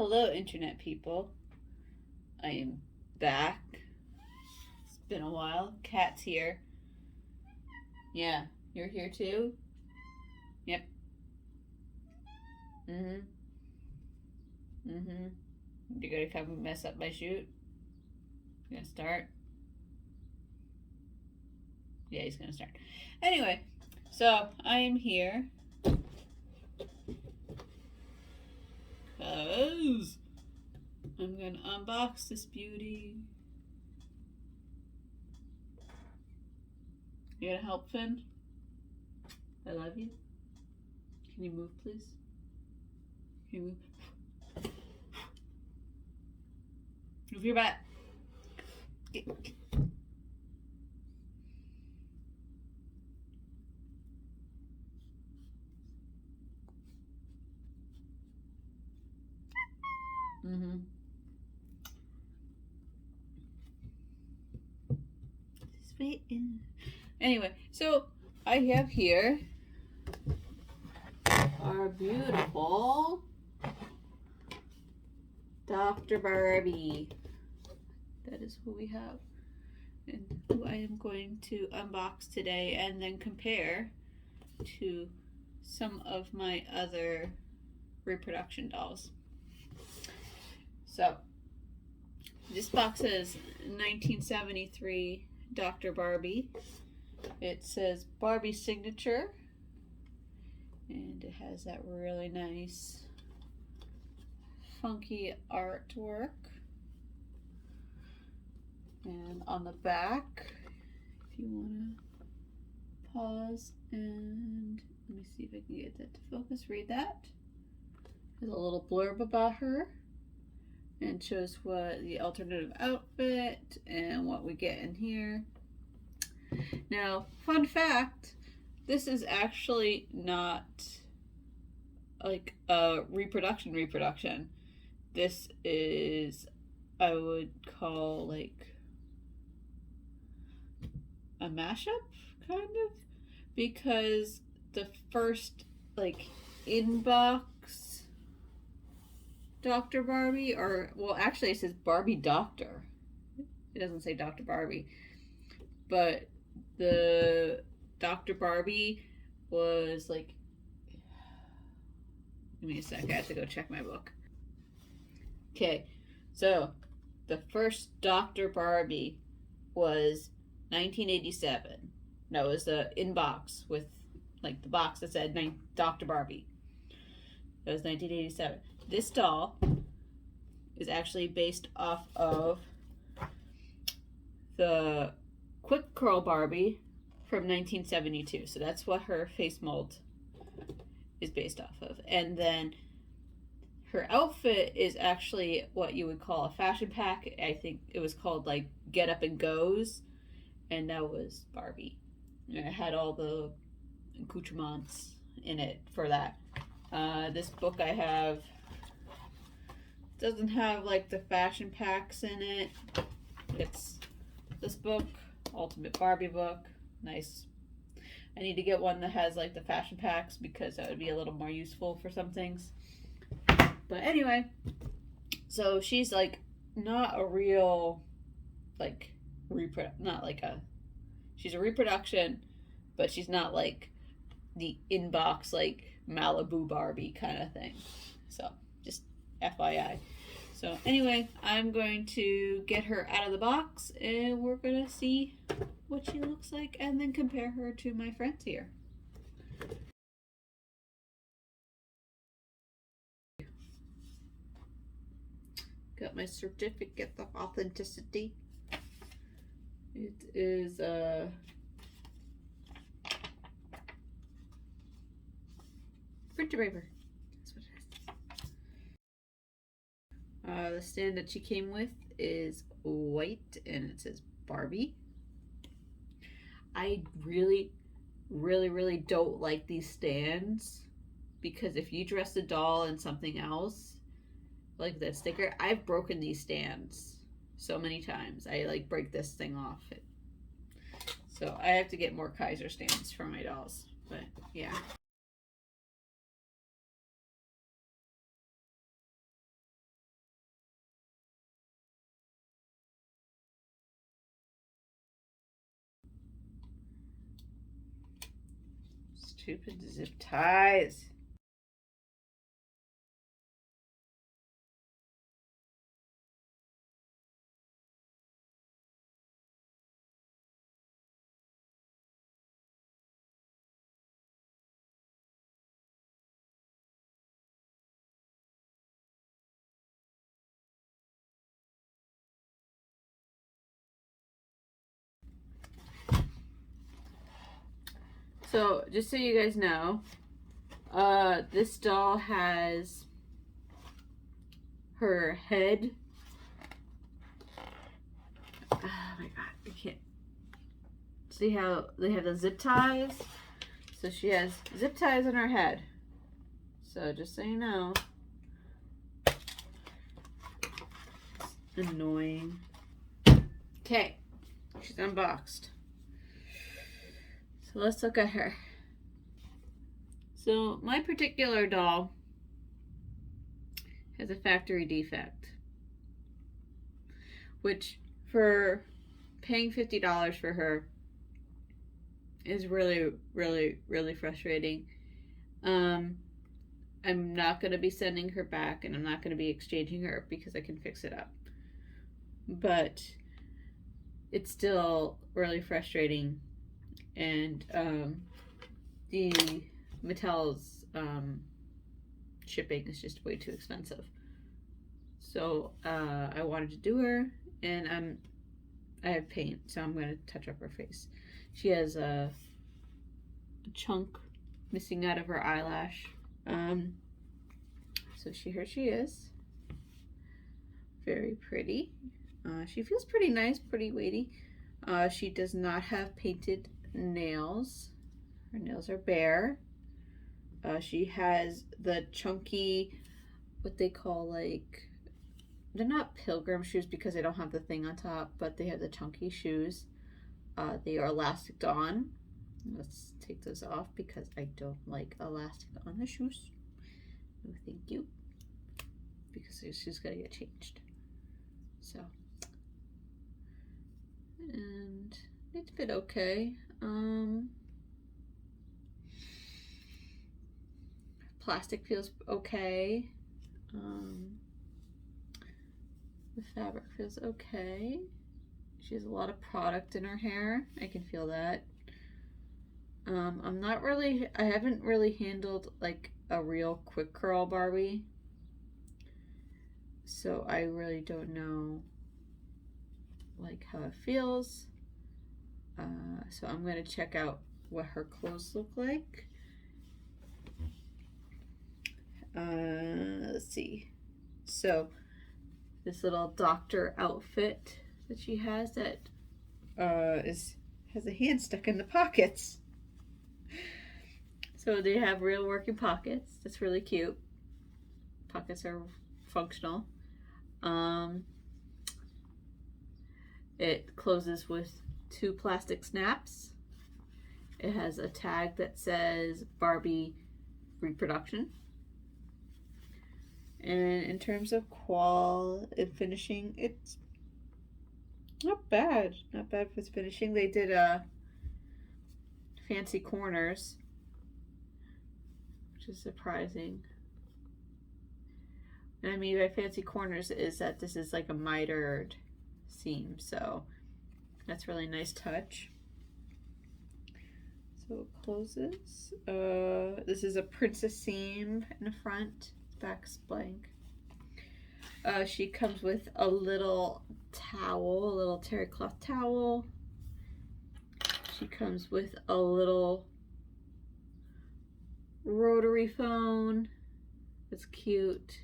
Hello, internet people. I am back. It's been a while. Cat's here. Yeah, you're here too? Yep. You're gonna come and mess up my shoot? You gonna start? Yeah, he's gonna start. Anyway, so I am here because I'm gonna unbox this beauty. You gonna help, Finn? I love you. Can you move, please? Can you move? Move your butt. Get. Anyway, so I have here our beautiful Dr. Barbie. That is who we have, and who I am going to unbox today and then compare to some of my other reproduction dolls. So this box says 1973 Dr. Barbie. It says Barbie signature, and it has that really nice funky artwork. And on the back, if you want to pause and let me see if I can get that to focus, read that. There's a little blurb about her and shows what the alternative outfit and what we get in here. Now, fun fact, this is actually not like a reproduction. This is, I would call like a mashup, kind of, because the first like inbox Dr. Barbie, or well, actually it says Barbie Doctor. It doesn't say Dr. Barbie, but the Dr. Barbie was like, give me a sec, I have to go check my book. Okay, so the first Dr. Barbie was 1987. No, it was the inbox with like the box that said Dr. Barbie. That was 1987. This doll is actually based off of the Quick Curl Barbie from 1972. So that's what her face mold is based off of. And then her outfit is actually what you would call a fashion pack. I think it was called like Get Up and Goes. And that was Barbie. And it had all the accoutrements in it for that. This book I have doesn't have like the fashion packs in it. It's this book, Ultimate Barbie book. Nice. I need to get one that has like the fashion packs because that would be a little more useful for some things. But anyway, so she's like not a real like she's a reproduction, but she's not like the inbox like Malibu Barbie kind of thing. So just FYI. So anyway, I'm going to get her out of the box and we're gonna see what she looks like and then compare her to my friends here. Got my certificate of authenticity. It is printer paper. That's what it is. The stand that she came with is white and it says Barbie. I really don't like these stands because if you dress a doll in something else, like that sticker, I've broken these stands so many times. I like break this thing off. So I have to get more Kaiser stands for my dolls. But yeah. Stupid zip ties. So, just so you guys know, this doll has her head. Oh my god, I can't. See how they have the zip ties? So she has zip ties on her head. So just so you know. It's annoying. Okay, she's unboxed. So let's look at her. So my particular doll has a factory defect, which for paying $50 for her is really, really, really frustrating. I'm not going to be sending her back, and I'm not going to be exchanging her because I can fix it up. But it's still really frustrating, and the Mattel's shipping is just way too expensive. So I wanted to do her, and I have paint, so I'm going to touch up her face. She has a chunk missing out of her eyelash. So here she is. Very pretty. She feels pretty nice, pretty weighty. She does not have painted nails. Her nails are bare. She has the chunky, what they call like, they're not pilgrim shoes because they don't have the thing on top, but they have the chunky shoes. They are elastic on. Let's take those off because I don't like elastic on the shoes. No, thank you. Because it's just gotta get changed. So, and it fit okay. Plastic feels okay. The fabric feels okay. She has a lot of product in her hair. I can feel that. I haven't really handled like a real quick curl Barbie. So I really don't know like how it feels. So I'm gonna check out what her clothes look like. Let's see. So this little doctor outfit that she has that has a hand stuck in the pockets. So they have real working pockets. That's really cute. Pockets are functional. It closes with 2 plastic snaps. It has a tag that says Barbie Reproduction. And in terms of quality and finishing, it's not bad. Not bad for finishing. They did fancy corners, which is surprising. And I mean by fancy corners is that this is like a mitered seam, so that's really nice touch. So it closes. This is a princess seam in the front. Back's blank. She comes with a little towel, a little terry cloth towel. She comes with a little rotary phone. It's cute.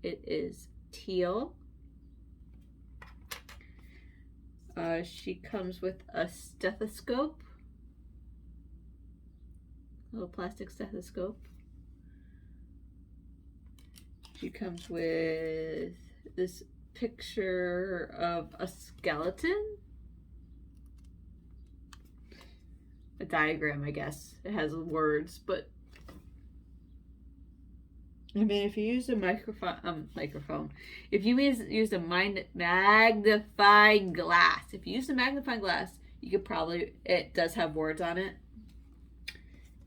It is teal. She comes with a stethoscope, a little plastic stethoscope. She comes with this picture of a skeleton. A diagram, I guess. It has words, but I mean, if you use a microphone, if you use a magnifying glass, if you use a magnifying glass, you could probably, it does have words on it.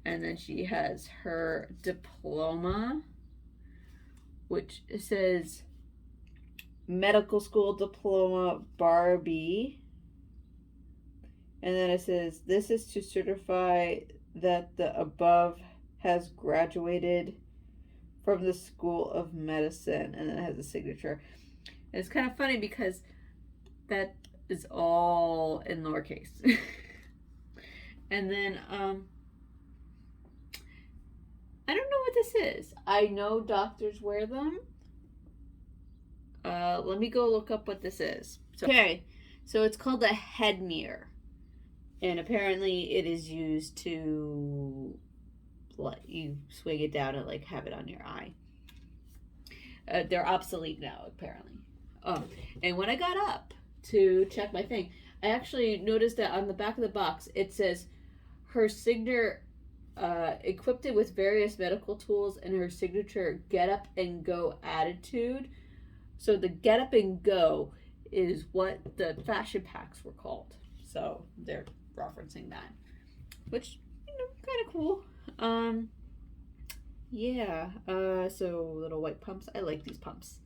And then she has her diploma, which says medical school diploma Barbie. And then it says, this is to certify that the above has graduated from the School of Medicine. And then it has a signature. And it's kind of funny because that is all in lowercase. And then, I don't know what this is. I know doctors wear them. Let me go look up what this is. Okay, so it's called a head mirror. And apparently it is used to let you swing it down and like have it on your eye. They're obsolete now, apparently. And when I got up to check my thing, I actually noticed that on the back of the box, it says her signature, equipped it with various medical tools and her signature get up and go attitude. So the get up and go is what the fashion packs were called. So they're referencing that, which, you know, kind of cool. Yeah. So little white pumps. I like these pumps.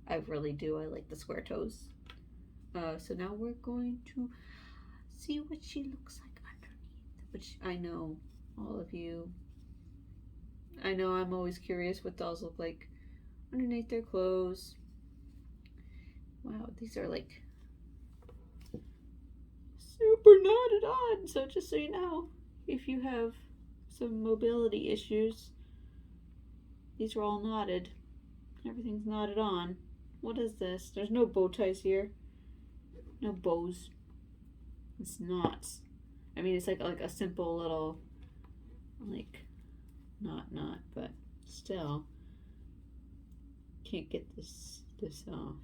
I really do. I like the square toes. So now we're going to see what she looks like underneath, which I know all of you, I know I'm always curious what dolls look like underneath their clothes. Wow, these are like super knotted on. So just so you know, if you have some mobility issues, these are all knotted. Everything's knotted on. What is this? There's no bow ties here. No bows. It's knots. I mean, it's like a simple little, like, knot, but still can't get this off.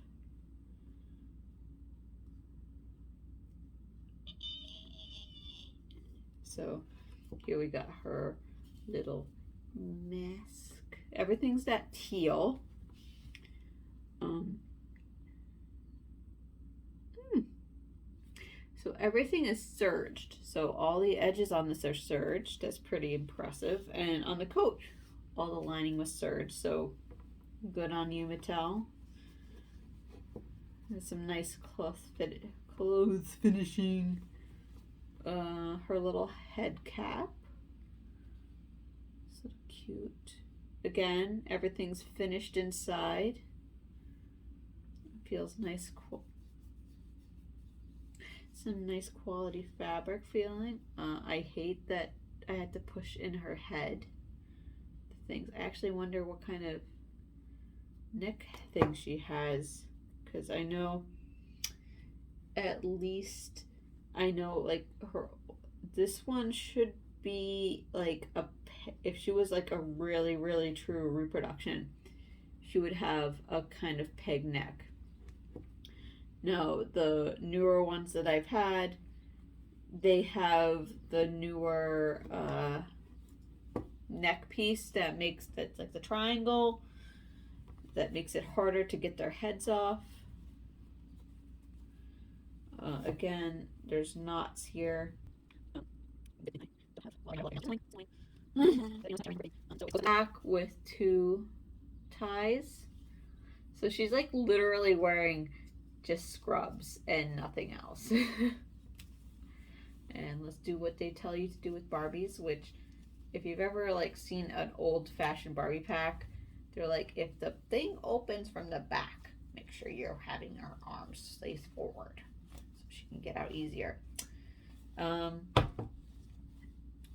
So here we got her little mask. Everything's that teal. So everything is serged. So all the edges on this are serged. That's pretty impressive. And on the coat, all the lining was serged. So good on you, Mattel. There's some nice clothes finishing. Her little head cap. So cute. Again, everything's finished inside. Feels nice. Some nice quality fabric feeling. I hate that I had to push in her head the things. I actually wonder what kind of neck thing she has, because I know, at least I know, like, her, this one should be like if she was like a really, really true reproduction, she would have a kind of peg neck. No, the newer ones that I've had, they have the newer neck piece that's like the triangle, that makes it harder to get their heads off. Again, there's knots here. Back with 2 ties. So she's like literally wearing just scrubs and nothing else. And let's do what they tell you to do with Barbies, which, if you've ever like seen an old-fashioned Barbie pack, they're like, if the thing opens from the back, make sure you're having her arms face forward so she can get out easier.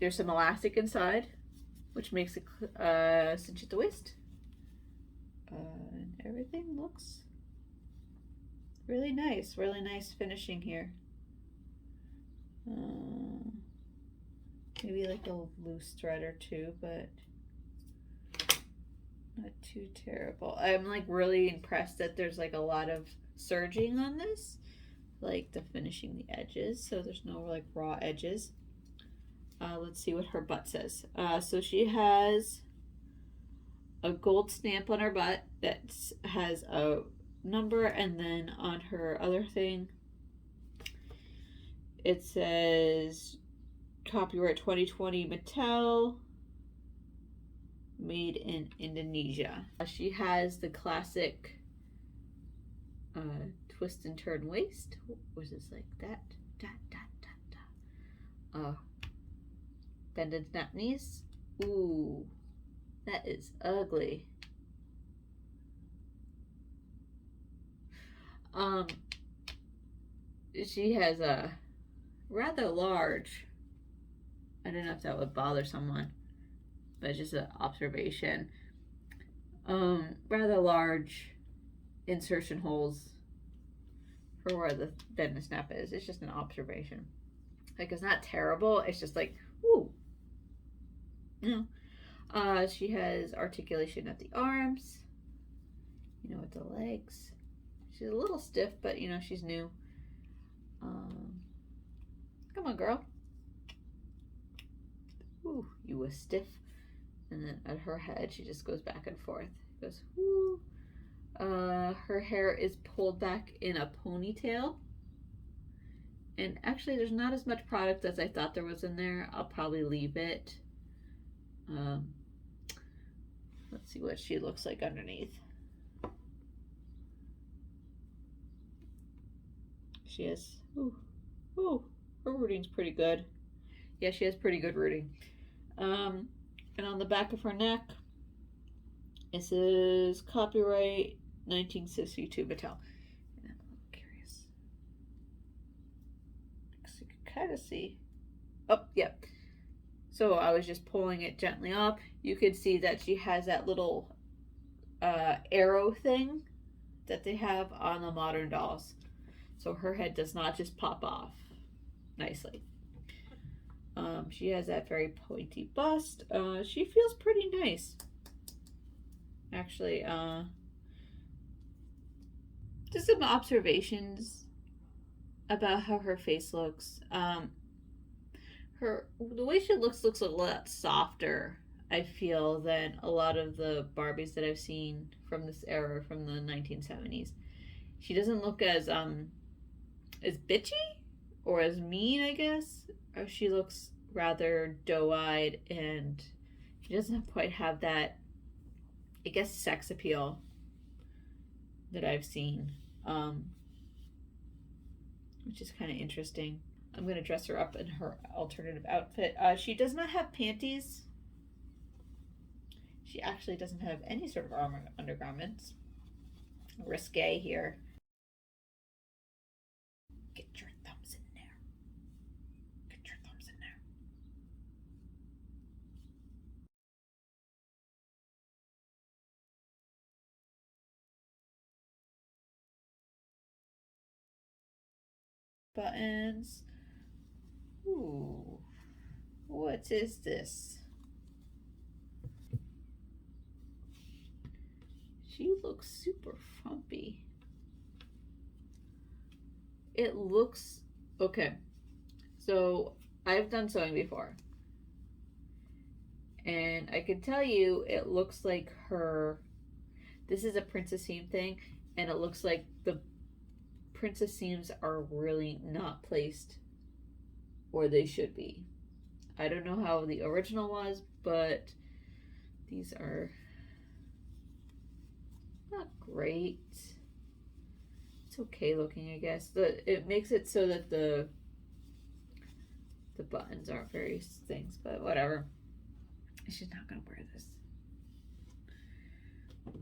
There's some elastic inside, which makes it cinch at the waist. And everything looks really nice finishing here. Maybe like a loose thread or two, but not too terrible. I'm like really impressed that there's like a lot of serging on this, like the finishing the edges, so there's no like raw edges. Let's see what her butt says. So she has a gold stamp on her butt that has a number, and then on her other thing it says Copyright 2020 Mattel. Made in Indonesia. She has the classic twist and turn waist. Was this like that? Bend and snap knees. Ooh, that is ugly. She has a rather large, I don't know if that would bother someone, but it's just an observation. Rather large insertion holes for where the bend and snap is. It's just an observation. Like, it's not terrible. It's just like, ooh. You know. She has articulation at the arms. You know, with the legs. She's a little stiff, but you know, she's new. Come on, girl. Ooh, you were stiff. And then at her head, she just goes back and forth. Goes, whoo. Her hair is pulled back in a ponytail. And actually, there's not as much product as I thought there was in there. I'll probably leave it. Let's see what she looks like underneath. She has, ooh, her rooting's pretty good. Yeah, she has pretty good rooting. And on the back of her neck, it says copyright 1962 Mattel. And I'm a little curious. So you can kind of see. Oh, yeah. So I was just pulling it gently up. You could see that she has that little arrow thing that they have on the modern dolls. So her head does not just pop off nicely. She has that very pointy bust. She feels pretty nice. Actually, just some observations about how her face looks. The way she looks a lot softer, I feel, than a lot of the Barbies that I've seen from this era, from the 1970s. She doesn't look as bitchy or as mean, I guess. Or she looks rather doe-eyed, and she doesn't quite have that, I guess, sex appeal that I've seen, which is kind of interesting. I'm going to dress her up in her alternative outfit. She does not have panties. She actually doesn't have any sort of armor undergarments. Risque here. Get your thumbs in there. Get your thumbs in there. Buttons. Ooh. What is this? She looks super frumpy. It looks okay. So I've done sewing before, and I can tell you it looks like her. This is a princess seam thing, and it looks like the princess seams are really not placed where they should be. I don't know how the original was, but these are not great. It's okay looking, I guess. It makes it so that the buttons aren't very things, but whatever. She's not gonna wear this. I'm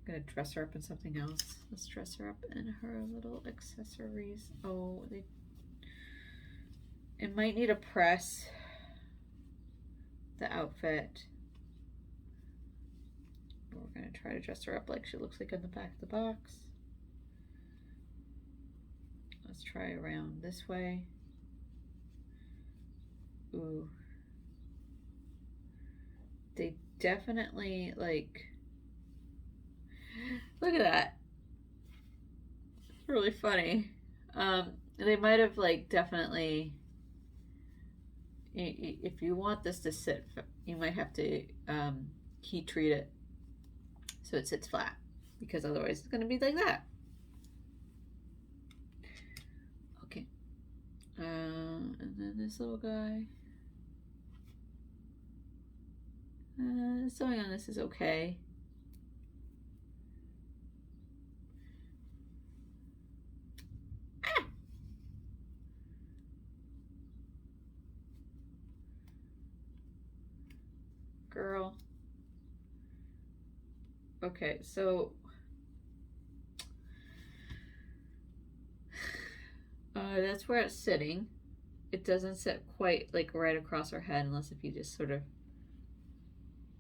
gonna dress her up in something else. Let's dress her up in her little accessories. Oh, it might need a press. The outfit. We're gonna try to dress her up like she looks like in the back of the box. Let's try around this way. Ooh. They definitely, like, look at that. It's really funny. They might have, like, definitely, if you want this to sit, you might have to heat treat it so it sits flat, because otherwise it's going to be like that. Okay. And then this little guy. Sewing on this is okay. Girl. Okay, so that's where it's sitting. It doesn't sit quite like right across her head unless if you just sort of,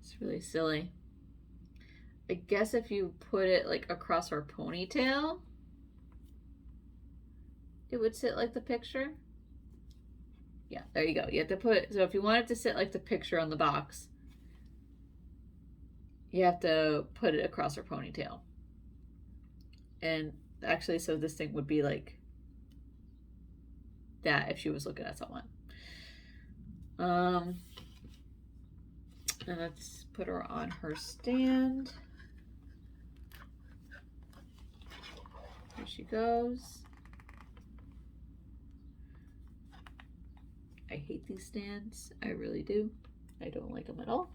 it's really silly. I guess if you put it like across her ponytail, it would sit like the picture. Yeah, there you go. You have to put it, so if you want it to sit like the picture on the box, you have to put it across her ponytail. And actually, so this thing would be like that if she was looking at someone. And let's put her on her stand. Here she goes. I hate these stands. I really do. I don't like them at all.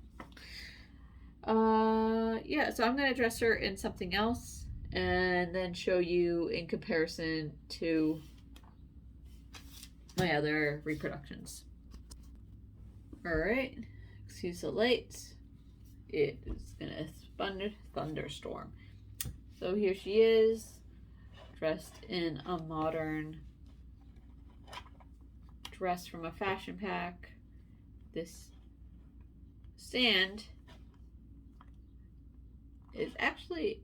Yeah, so I'm going to dress her in something else and then show you in comparison to my other reproductions. Alright, excuse the lights. It is gonna thunderstorm. So here she is, dressed in a modern dress from a fashion pack. This stand is actually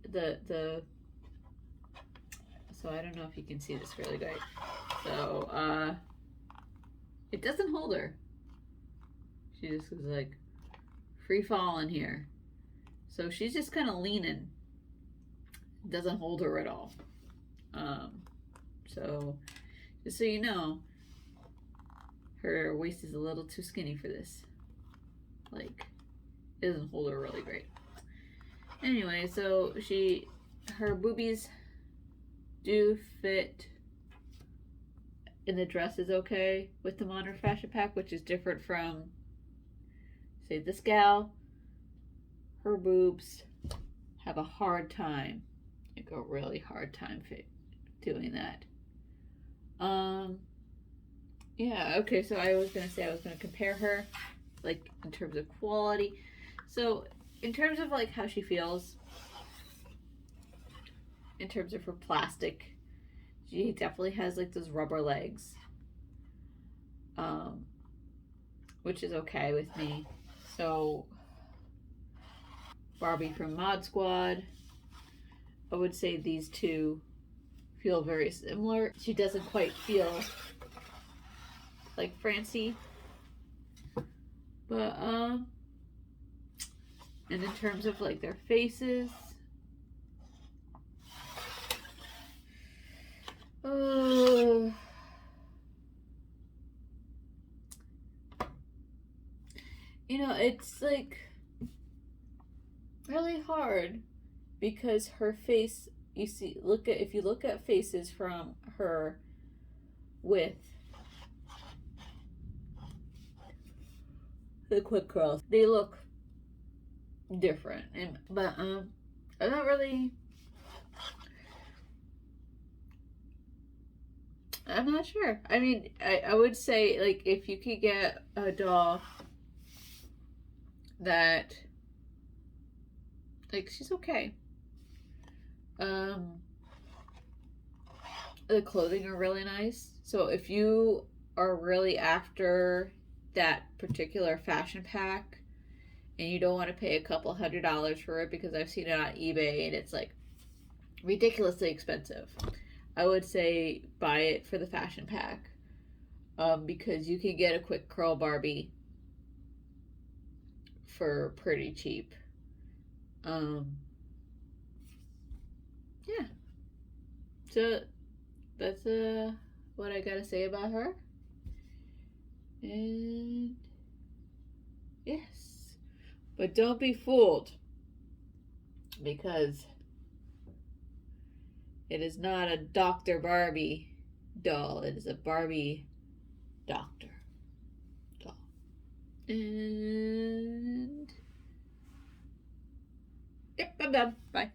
so I don't know if you can see this really good. So it doesn't hold her. She just is like free falling here. So she's just kind of leaning. It doesn't hold her at all. So just so you know, her waist is a little too skinny for this. Like, it doesn't hold her really great. Anyway, so her boobies do fit in the dress is okay with the modern fashion pack, which is different from, say, this gal. Her boobs have a hard time, like a really hard time doing that. Yeah, okay, so I was gonna say I was gonna compare her, like, in terms of quality. So, in terms of, like, how she feels, in terms of her plastic, she definitely has, like, those rubber legs. Which is okay with me. So, Barbie from Mod Squad, I would say these two feel very similar. She doesn't quite feel like Francie. But, and in terms of, like, their faces, you know, it's, like, really hard because her face, you see, if you look at faces from her with the quick curls, they look different. But I'm not really, I'm not sure. I mean, I would say, like, if you could get a doll that, like, she's okay. The clothing are really nice. So if you are really after that particular fashion pack and you don't want to pay a couple $100s for it, because I've seen it on eBay and it's like ridiculously expensive, I would say buy it for the fashion pack, because you can get a quick curl Barbie for pretty cheap. Yeah. So that's what I gotta say about her. And yes, but don't be fooled, because it is not a Dr. Barbie doll. It is a Barbie Doctor doll. And done. Bye.